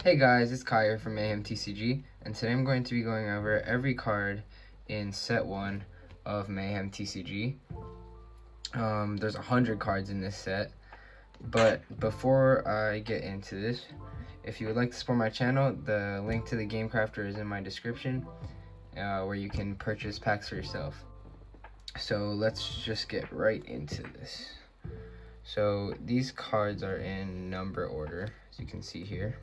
Hey guys, it's Kyer from Mayhem TCG, and today I'm going to be going over every card in set 1 of Mayhem TCG. There's 100 cards in this set, but before I get into this, if you would like to support my channel, the link to the Game Crafter is in my description, where you can purchase packs for yourself. So let's just get right into this. So these cards are in number order, as you can see here.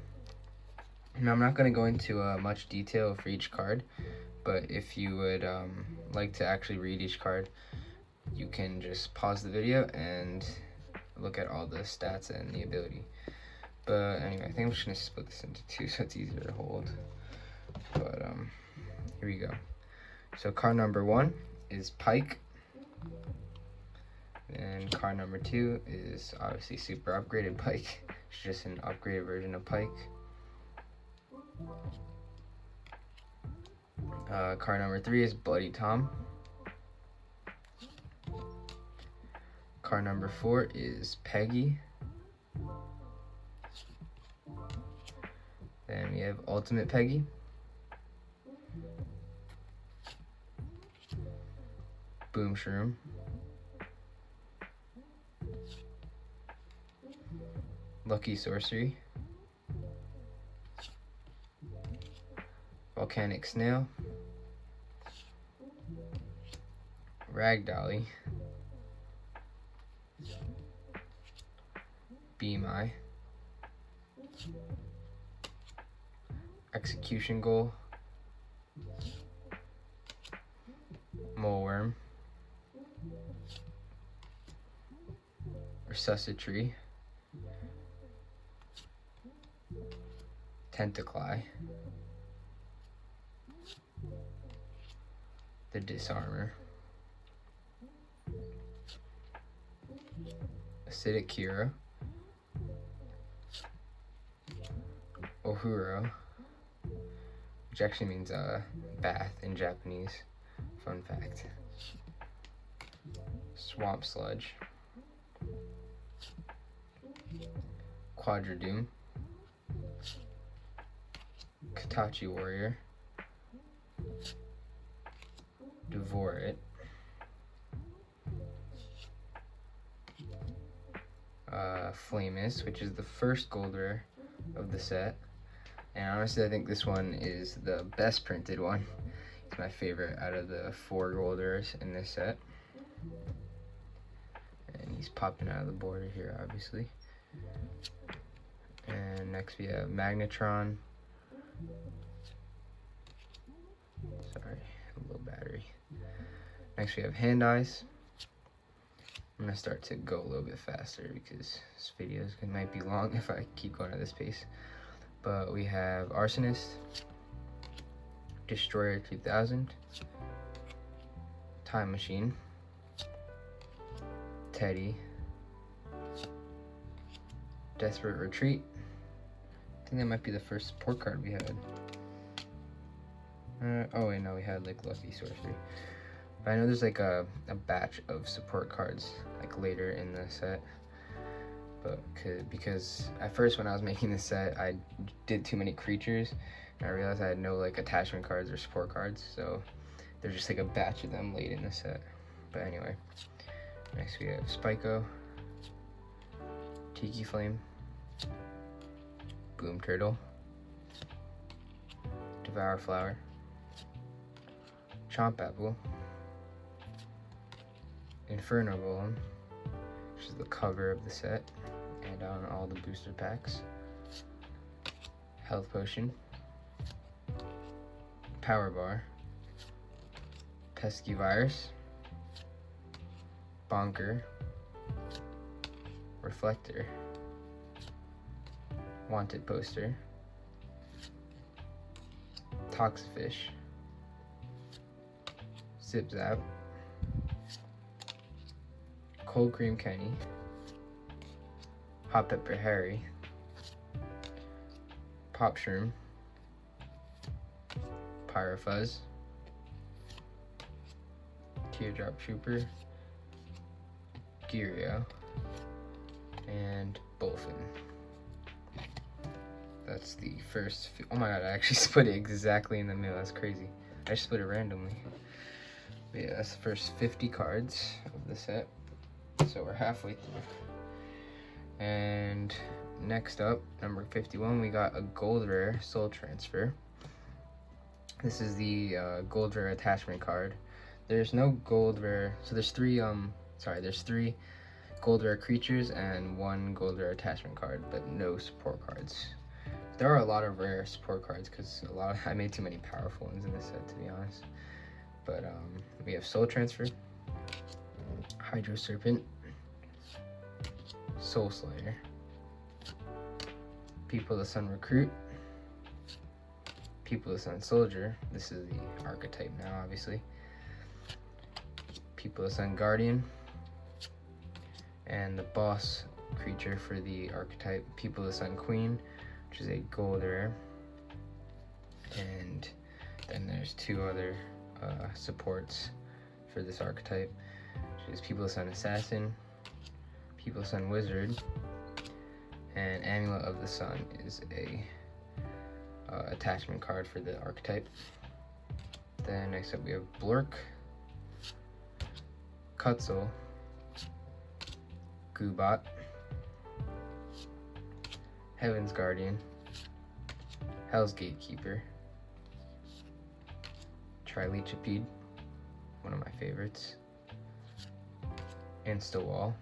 Now, I'm not going to go into much detail for each card, but if you would like to actually read each card, you can just pause the video and look at all the stats and the ability. But anyway, I think I'm just going to split this into two so it's easier to hold. But here we go. So card number 1 is Pike. And card number 2 is obviously super upgraded Pike. It's just an upgraded version of Pike. Card number 3 is Bloody Tom. Card number 4 is Peggy. Then we have Ultimate Peggy. Boom Shroom. Lucky Sorcery. Volcanic Snail. Ragdolly. Beam Eye. Execution Goal. Moleworm. Resuscitree. Tentacly. The Disarmor. Acidic Kira. Ohuro, which actually means bath in Japanese. Fun fact. Swamp Sludge. Quadradoom. Katachi Warrior. Devour It. Flamus, which is the first gold rare of the set. And honestly, I think this one is the best printed one. It's my favorite out of the 4 gold rares in this set. And he's popping out of the border here, obviously. And next we have Magnetron. Sorry, a low battery. Next we have Hand Eyes. I'm gonna start to go a little bit faster because this video might be long if I keep going at this pace. But we have Arsonist, Destroyer 2000, Time Machine, Teddy, Desperate Retreat. I think that might be the first support card we had. Oh wait, no, we had like Lucky Sorcery. But I know there's like a batch of support cards like later in the set. But because at first when I was making this set, I did too many creatures, and I realized I had no like attachment cards or support cards, so there's just like a batch of them late in the set. But anyway, next we have Spyco, Tiki Flame, Boom Turtle, Devour Flower, Chomp Apple, Inferno Golem, which is the cover of the set and on all the booster packs, Health Potion, Power Bar, Pesky Virus, Bonker, Reflector, Wanted Poster, Toxifish, Zip Zap, Cold Cream Kenny, Hot Pepper Harry, Pop Shroom, Pyrofuzz, Teardrop Trooper, Gyrio, and Bullfin. that's the first. Oh my god, I actually split it exactly in the middle. That's crazy. I just split it randomly. But yeah, that's the first 50 cards of the set. So we're halfway through. And next up, number 51, we got a gold rare soul transfer. This is the gold rare attachment card. There's no gold rare, so there's three gold rare creatures and one gold rare attachment card, but no support cards. There are a lot of rare support cards because I made too many powerful ones in this set, to be honest. But we have Soul Transfer, Hydro Serpent, Soul Slayer, People of the Sun Recruit, People of the Sun Soldier. This is the archetype now, obviously. People of the Sun Guardian, and the boss creature for the archetype, People of the Sun Queen, which is a gold rare. And then there's two other supports for this archetype, which is People of the Sun Assassin, People of the Sun Wizard, and Amulet of the Sun is a attachment card for the archetype. Then next up we have Blork, Kutzel, Goobot, Heaven's Guardian, Hell's Gatekeeper, Trileachipede, one of my favorites, Instawall.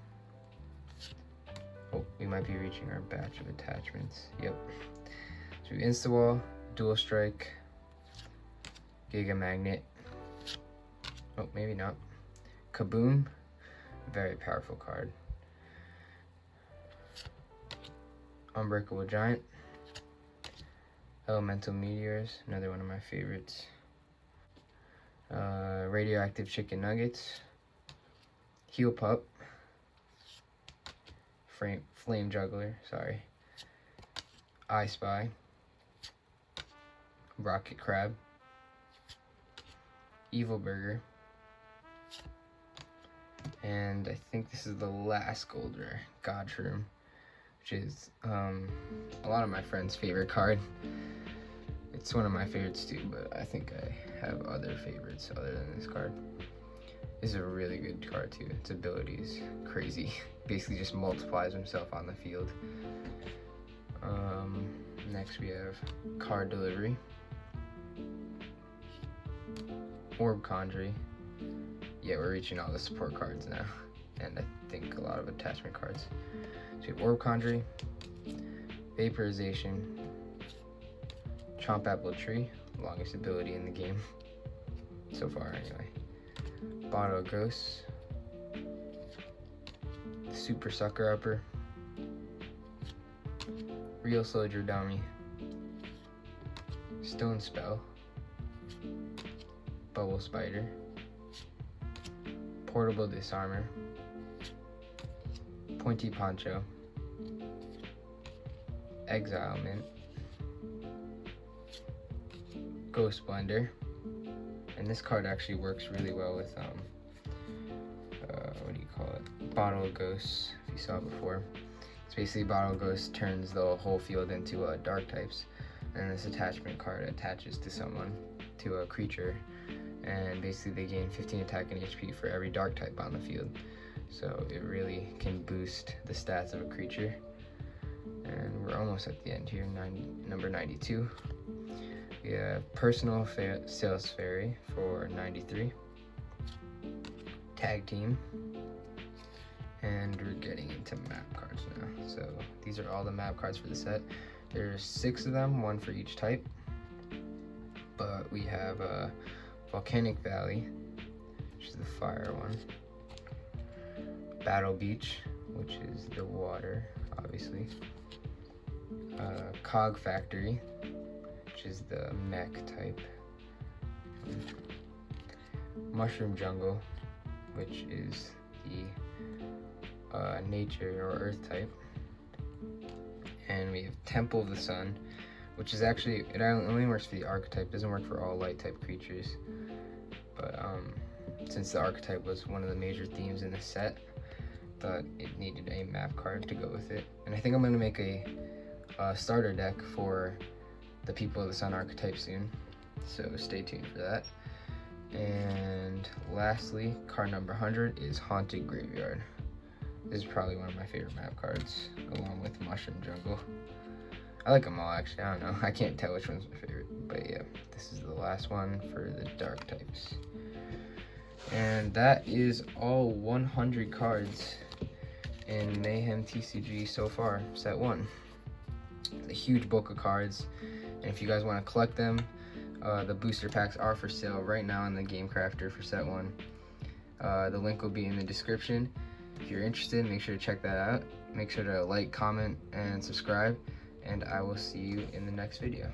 Oh, we might be reaching our batch of attachments. Yep. So Instawall, Dual Strike, Giga Magnet. Oh, maybe not. Kaboom, very powerful card. Unbreakable Giant, Elemental Meteors, another one of my favorites. Radioactive Chicken Nuggets, Heal Pup, Flame Juggler, I Spy, Rocket Crab, Evil Burger, and I think this is the last gold rare, Godshroom, which is a lot of my friends' favorite card. It's one of my favorites too, but I think I have other favorites other than this card. This is a really good card too. Its ability is crazy. Basically just multiplies himself on the field. Next we have Card Delivery, Orb Conjury. Yeah, we're reaching all the support cards now, and I think a lot of attachment cards. So we have Orb Conjury, Vaporization, Chomp Apple Tree, longest ability in the game so far anyway. Bottle of Ghosts, Super Sucker Upper, Real Soldier Dummy, Stone Spell, Bubble Spider, Portable Disarmor, Pointy Poncho, Exile Mint, Ghost Blender, and this card actually works really well with Bottle of Ghosts, if you saw it before. It's basically Bottle of Ghosts turns the whole field into dark types, and this attachment card attaches to a creature, and basically they gain 15 attack and HP for every dark type on the field. So it really can boost the stats of a creature. And we're almost at the end here, number 92. We have Personal Sales Fairy for 93. Tag Team. And we're getting into map cards now. So these are all the map cards for the set. There's 6 of them, 1 for each type. But we have Volcanic Valley, which is the fire one. Battle Beach, which is the water, obviously. Cog Factory, which is the mech type. Mushroom Jungle, which is the nature or earth type. And we have Temple of the Sun, which is actually, it only works for the archetype, doesn't work for all light type creatures. But since the archetype was one of the major themes in the set, thought it needed a map card to go with it. And I think I'm going to make a starter deck for the People of the Sun archetype soon, so stay tuned for that. And lastly, card number 100 is Haunted Graveyard. This is probably one of my favorite map cards, along with Mushroom Jungle. I like them all, actually. I don't know. I can't tell which one's my favorite. But yeah, this is the last one for the dark types. And that is all 100 cards in Mayhem TCG so far, set 1. It's a huge book of cards. And if you guys want to collect them, the booster packs are for sale right now in the Game Crafter for set 1. The link will be in the description. If you're interested, make sure to check that out. Make sure to like, comment, and subscribe. And I will see you in the next video.